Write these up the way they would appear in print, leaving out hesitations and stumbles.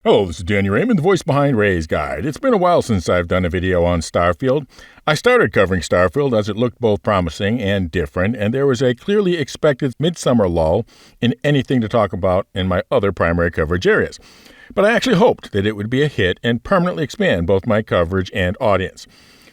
Hello, this is Danny Raymond, the voice behind Ray's Guide. It's been a while since I've done a video on Starfield. I started covering Starfield as it looked both promising and different, and there was a clearly expected midsummer lull in anything to talk about in my other primary coverage areas. But I actually hoped that it would be a hit and permanently expand both my coverage and audience.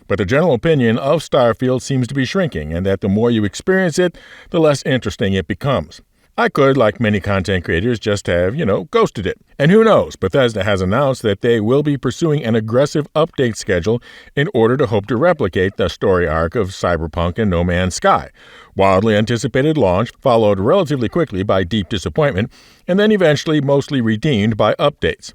But the general opinion of Starfield seems to be shrinking, and that the more you experience it, the less interesting it becomes. I could, like many content creators, just have, ghosted it. And who knows, Bethesda has announced that they will be pursuing an aggressive update schedule in order to hope to replicate the story arc of Cyberpunk and No Man's Sky. Wildly anticipated launch, followed relatively quickly by deep disappointment, and then eventually mostly redeemed by updates.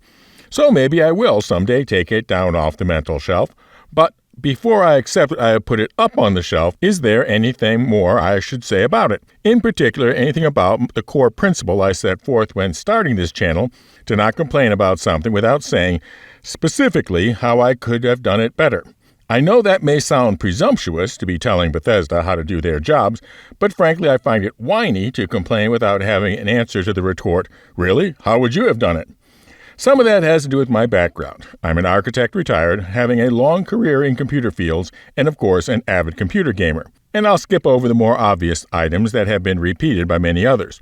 So maybe I will someday take it down off the mental shelf, but before I accept that I have put it up on the shelf, is there anything more I should say about it? In particular, anything about the core principle I set forth when starting this channel, to not complain about something without saying specifically how I could have done it better. I know that may sound presumptuous to be telling Bethesda how to do their jobs, but frankly I find it whiny to complain without having an answer to the retort, really? How would you have done it? Some of that has to do with my background. I'm an architect retired, having a long career in computer fields, and of course an avid computer gamer. And I'll skip over the more obvious items that have been repeated by many others.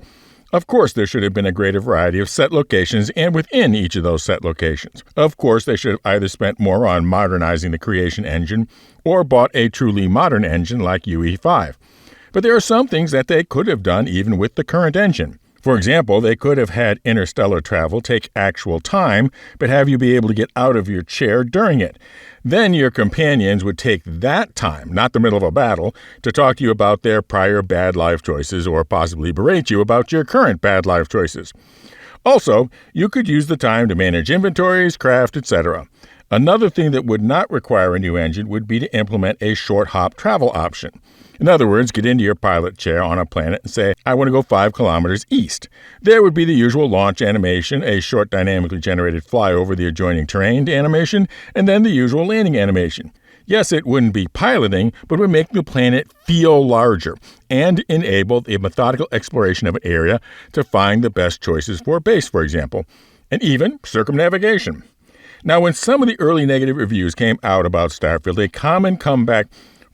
Of course, there should have been a greater variety of set locations and within each of those set locations. Of course, they should have either spent more on modernizing the creation engine or bought a truly modern engine like UE5. But there are some things that they could have done even with the current engine. For example, they could have had interstellar travel take actual time, but have you be able to get out of your chair during it. Then your companions would take that time, not the middle of a battle, to talk to you about their prior bad life choices or possibly berate you about your current bad life choices. Also, you could use the time to manage inventories, craft, etc. Another thing that would not require a new engine would be to implement a short hop travel option. In other words, get into your pilot chair on a planet and say, I want to go 5 kilometers east. There would be the usual launch animation, a short dynamically generated fly over the adjoining terrain animation, and then the usual landing animation. Yes, it wouldn't be piloting, but would make the planet feel larger and enable the methodical exploration of an area to find the best choices for a base, for example, and even circumnavigation. Now, when some of the early negative reviews came out about Starfield, a common comeback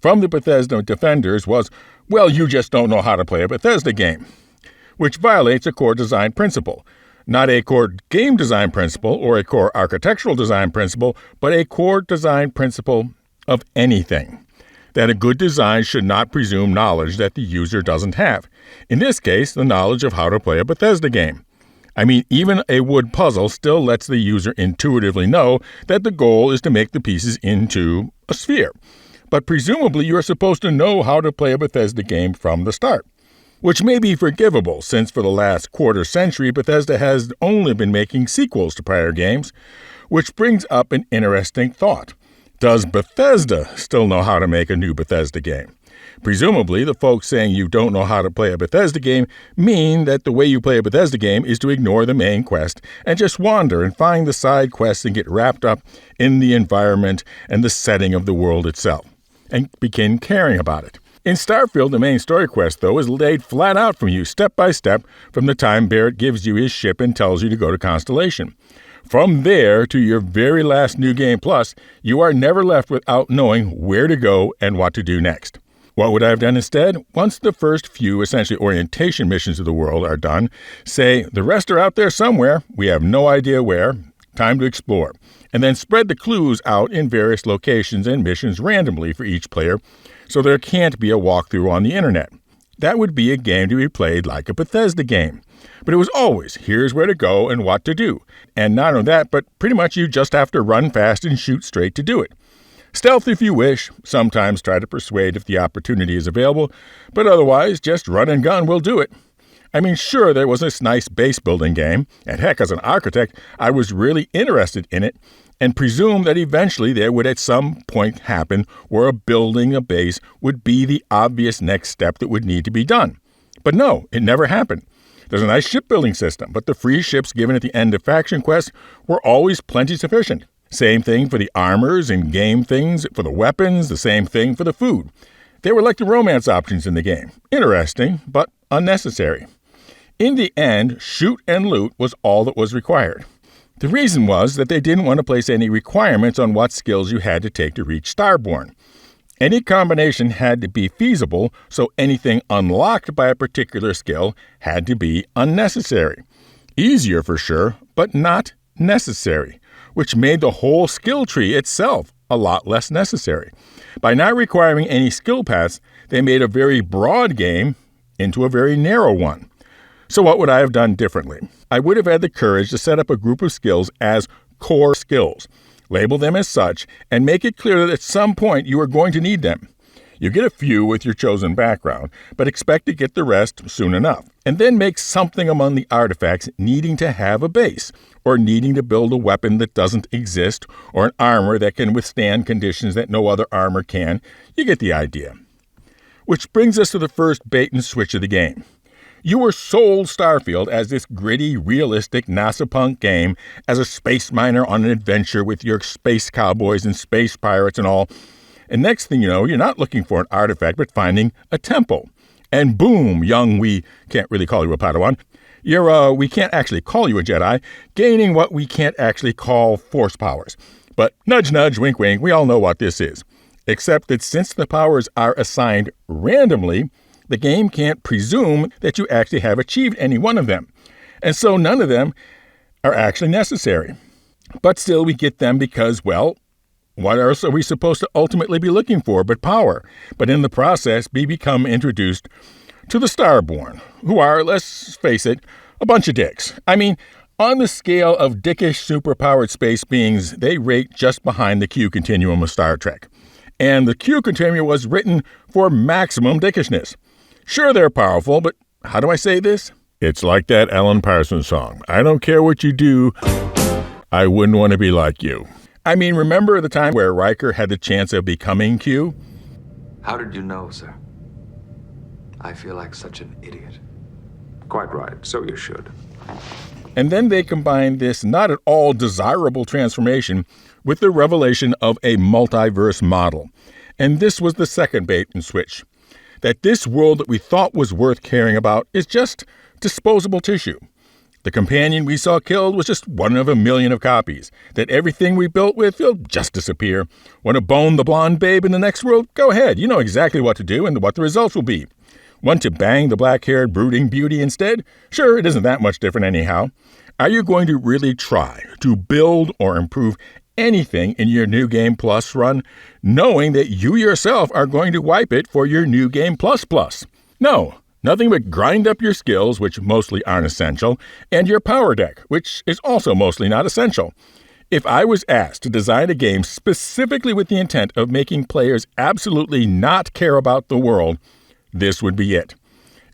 from the Bethesda defenders was, well, you just don't know how to play a Bethesda game, which violates a core design principle. Not a core game design principle or a core architectural design principle, but a core design principle of anything. That a good design should not presume knowledge that the user doesn't have. In this case, the knowledge of how to play a Bethesda game. I mean, even a wood puzzle still lets the user intuitively know that the goal is to make the pieces into a sphere. But presumably you are supposed to know how to play a Bethesda game from the start, which may be forgivable since for the last quarter century Bethesda has only been making sequels to prior games, which brings up an interesting thought. Does Bethesda still know how to make a new Bethesda game? Presumably, the folks saying you don't know how to play a Bethesda game mean that the way you play a Bethesda game is to ignore the main quest and just wander and find the side quests and get wrapped up in the environment and the setting of the world itself, and begin caring about it. In Starfield, the main story quest, though, is laid flat out from you step by step from the time Barrett gives you his ship and tells you to go to Constellation. From there to your very last New Game Plus, you are never left without knowing where to go and what to do next. What would I have done instead? Once the first few, essentially orientation missions of the world are done, say, the rest are out there somewhere, we have no idea where, time to explore, and then spread the clues out in various locations and missions randomly for each player, so there can't be a walkthrough on the internet. That would be a game to be played like a Bethesda game. But it was always, here's where to go and what to do. And not only that, but pretty much you just have to run fast and shoot straight to do it. Stealth if you wish, sometimes try to persuade if the opportunity is available, but otherwise just run and gun will do it. I mean, sure, there was this nice base building game, and heck, as an architect, I was really interested in it, and presumed that eventually there would at some point happen where building a base would be the obvious next step that would need to be done. But no, it never happened. There's a nice shipbuilding system, but the free ships given at the end of faction quests were always plenty sufficient. Same thing for the armors and game things, for the weapons, the same thing for the food. They were like the romance options in the game. Interesting, but unnecessary. In the end, shoot and loot was all that was required. The reason was that they didn't want to place any requirements on what skills you had to take to reach Starborn. Any combination had to be feasible, so anything unlocked by a particular skill had to be unnecessary. Easier for sure, but not necessary, which made the whole skill tree itself a lot less necessary. By not requiring any skill paths, they made a very broad game into a very narrow one. So what would I have done differently? I would have had the courage to set up a group of skills as core skills, label them as such, and make it clear that at some point you are going to need them. You get a few with your chosen background, but expect to get the rest soon enough, and then make something among the artifacts needing to have a base, or needing to build a weapon that doesn't exist, or an armor that can withstand conditions that no other armor can. You get the idea. Which brings us to the first bait and switch of the game. You were sold Starfield as this gritty, realistic NASA-punk game, as a space miner on an adventure with your space cowboys and space pirates and all. And next thing you know, you're not looking for an artifact, but finding a temple. And boom, young, we can't really call you a Padawan. We can't actually call you a Jedi, gaining what we can't actually call force powers. But nudge, nudge, wink, wink, we all know what this is. Except that since the powers are assigned randomly, the game can't presume that you actually have achieved any one of them. And so none of them are actually necessary. But still we get them because, well, what else are we supposed to ultimately be looking for but power? But in the process, we become introduced to the Starborn, who are, let's face it, a bunch of dicks. I mean, on the scale of dickish superpowered space beings, they rate just behind the Q continuum of Star Trek. And the Q continuum was written for maximum dickishness. Sure, they're powerful, but how do I say this? It's like that Alan Parsons song. I don't care what you do, I wouldn't want to be like you. I mean, remember the time where Riker had the chance of becoming Q? How did you know, sir? I feel like such an idiot. Quite right, so you should. And then they combined this not at all desirable transformation with the revelation of a multiverse model. And this was the second bait and switch. That this world that we thought was worth caring about is just disposable tissue. The companion we saw killed was just one of a million of copies. That everything we built with will just disappear. Want to bone the blonde babe in the next world? Go ahead. You know exactly what to do and what the results will be. Want to bang the black-haired brooding beauty instead? Sure, it isn't that much different anyhow. Are you going to really try to build or improve anything in your New Game Plus run, knowing that you yourself are going to wipe it for your New Game Plus Plus? No, nothing but grind up your skills, which mostly aren't essential, and your power deck, which is also mostly not essential. If I was asked to design a game specifically with the intent of making players absolutely not care about the world, this would be it.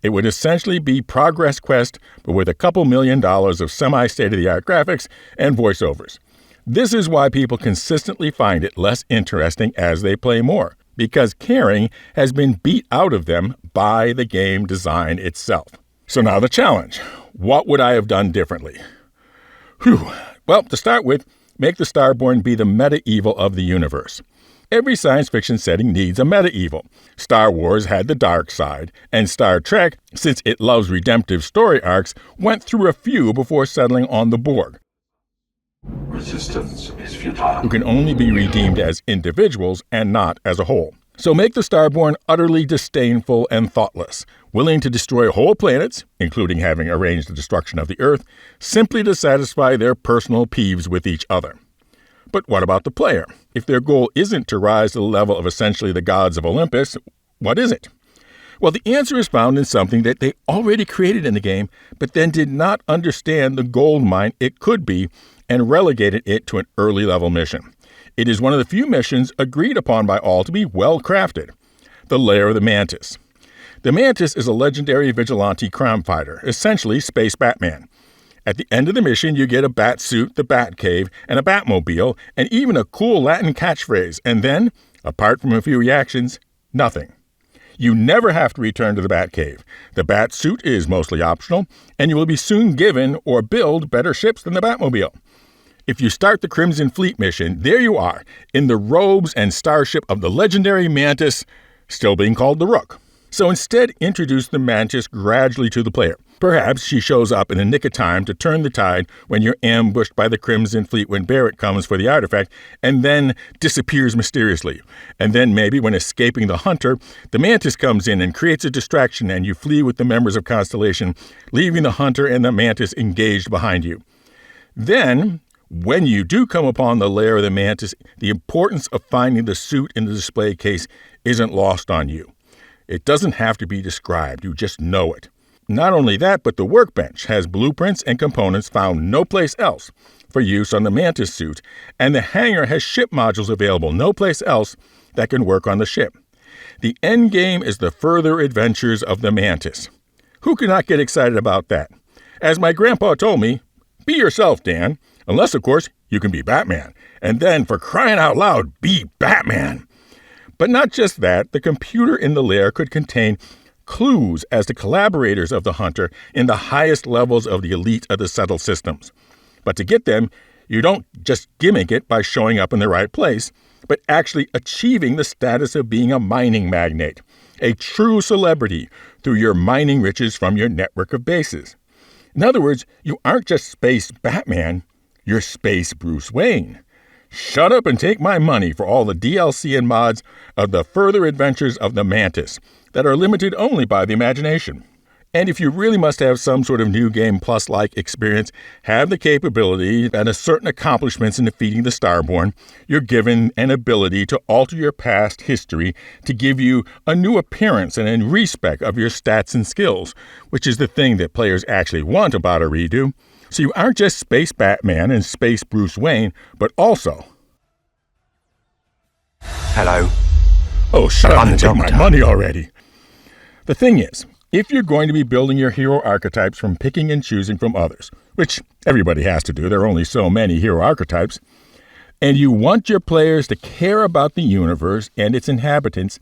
It would essentially be Progress Quest, but with a couple $1 million of semi-state-of-the-art graphics and voiceovers. This is why people consistently find it less interesting as they play more, because caring has been beat out of them by the game design itself. So now the challenge. What would I have done differently? Well, to start with, make the Starborn be the meta-evil of the universe. Every science fiction setting needs a meta-evil. Star Wars had the dark side, and Star Trek, since it loves redemptive story arcs, went through a few before settling on the Borg, Resistance is futile. who can only be redeemed as individuals and not as a whole. So make the Starborn utterly disdainful and thoughtless, willing to destroy whole planets, including having arranged the destruction of the Earth, simply to satisfy their personal peeves with each other. But what about the player? If their goal isn't to rise to the level of essentially the gods of Olympus, what is it? Well, the answer is found in something that they already created in the game, but then did not understand the gold mine it could be and relegated it to an early level mission. It is one of the few missions agreed upon by all to be well crafted. The Lair of the Mantis. The Mantis is a legendary vigilante crime fighter, essentially Space Batman. At the end of the mission, you get a bat suit, the Bat Cave, and a Batmobile, and even a cool Latin catchphrase. And then, apart from a few reactions, nothing. You never have to return to the Bat Cave. The Bat suit is mostly optional, and you will be soon given or build better ships than the Batmobile. If you start the Crimson Fleet mission, there you are, in the robes and starship of the legendary Mantis, still being called the Rook. So instead, introduce the Mantis gradually to the player. Perhaps she shows up in the nick of time to turn the tide when you're ambushed by the Crimson Fleet when Barrett comes for the artifact, and then disappears mysteriously. And then maybe when escaping the Hunter, the Mantis comes in and creates a distraction and you flee with the members of Constellation, leaving the Hunter and the Mantis engaged behind you. Then, when you do come upon the lair of the Mantis, the importance of finding the suit in the display case isn't lost on you. It doesn't have to be described, you just know it. Not only that, but the workbench has blueprints and components found no place else for use on the Mantis suit, and the hangar has ship modules available no place else that can work on the ship. The end game is the further adventures of the Mantis. Who could not get excited about that? As my grandpa told me, be yourself, Dan, unless, of course, you can be Batman. And then, for crying out loud, be Batman. But not just that, the computer in the lair could contain clues as to collaborators of the Hunter in the highest levels of the elite of the subtle systems. But to get them, you don't just gimmick it by showing up in the right place, but actually achieving the status of being a mining magnate, a true celebrity through your mining riches from your network of bases. In other words, you aren't just Space Batman, you're Space Bruce Wayne. Shut up and take my money for all the DLC and mods of the further adventures of the Mantis that are limited only by the imagination. And if you really must have some sort of New Game Plus-like experience, have the capability and a certain accomplishments in defeating the Starborn, you're given an ability to alter your past history to give you a new appearance and a respec of your stats and skills, which is the thing that players actually want about a redo. So you aren't just Space Batman and Space Bruce Wayne, but also... Hello. Oh, shut up and take my money already. The thing is, if you're going to be building your hero archetypes from picking and choosing from others, which everybody has to do, there are only so many hero archetypes, and you want your players to care about the universe and its inhabitants,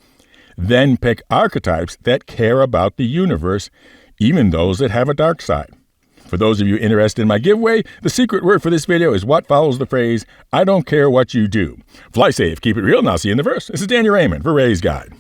then pick archetypes that care about the universe, even those that have a dark side. For those of you interested in my giveaway, the secret word for this video is what follows the phrase, I don't care what you do. Fly safe, keep it real, and I'll see you in the verse. This is Daniel Raymond for Ray's Guide.